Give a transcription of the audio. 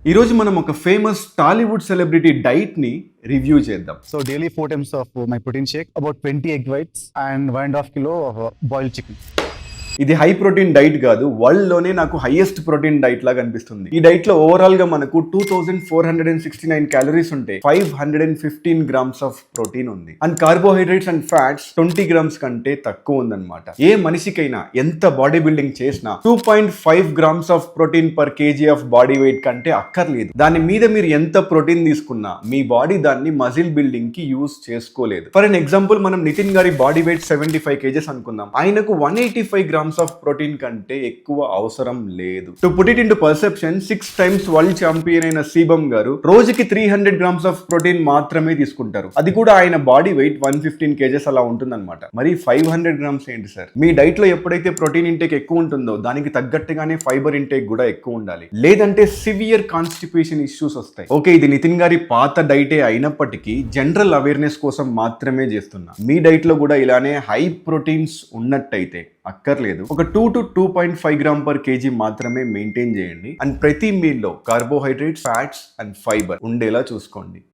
ఈ రోజు మనం ఒక ఫేమస్ టాలీవుడ్ సెలబ్రిటీ డైట్ ని రివ్యూ చేద్దాం. So daily 4 times of my protein shake, about 20 egg whites and 1.5 kilo of boiled chicken. ఇది హై ప్రోటీన్ డైట్ కాదు, వరల్డ్ లోనే నాకు హైయెస్ట్ ప్రోటీన్ డైట్ లాగా అనిపిస్తుంది. ఈ డైట్ లో ఓవరాల్ గా మనకు 2469 క్యాలరీస్ ఉంటే 515 గ్రామ్స్ ఆఫ్ ప్రోటీన్ ఉంది. And carbohydrates and fats 20 grams కంటే తక్కువ ఉందన్నమాట. ఏ మనిషికైనా ఎంత బాడీ బిల్డింగ్ చేసినా 2.5 grams of protein per KG of body weight కంటే అక్కర్లేదు. దాని మీద మీరు ఎంత ప్రోటీన్ తీసుకున్నా మీ బాడీ దాన్ని మజిల్ బిల్డింగ్ కి యూజ్ చేసుకోలేదు. ఫర్ ఎన్ ఎగ్జాంపుల్, మనం నితిన్ గారి బాడీ వెయిట్ 75 కేజెస్ అనుకుందాం. ఆయనకు 185 గ్రామ్స్ ఆఫ్ ప్రోటీన్ కంటే ఎక్కువ అవసరం లేదు. To put it into perception, 6 times world champion అయిన సీబమ్ గారు రోజుకి 300 గ్రామ్స్ ఆఫ్ ప్రోటీన్ మాత్రమే తీసుకుంటారు. అది కూడా ఆయన బాడీ వెయిట్ 115 కేజెస్ అలా ఉంటుందన్నమాట. మరి 500 గ్రామ్స్ ఏంటి సార్? మీ డైట్ లో ఎప్పుడైతే ప్రోటీన్ ఇంటేక్ ఎక్కువ ఉంటుందో దానికి తగ్గట్టుగానే ఫైబర్ ఇంటేక్ కూడా ఎక్కువ ఉండాలి, లేదంటే సివియర్ కాన్స్టిపేషన్ ఇష్యూస్ వస్తాయి. ఓకే, ఇది నితిన్ గారి పాత డైటే అయినప్పటికీ జనరల్ అవేర్నెస్ కోసం మాత్రమే చేస్తున్నా. మీ డైట్ లో కూడా ఇలానే హై ప్రోటీన్స్ ఉన్నట్టయితే అక్కర్లేదు, ఒక 2 to 2.5 గ్రామ్ పర్ కేజీ మాత్రమే మెయింటైన్ చేయండి. అండ్ ప్రతి మీల్ లో కార్బోహైడ్రేట్స్, ఫ్యాట్స్ అండ్ ఫైబర్ ఉండేలా చూసుకోండి.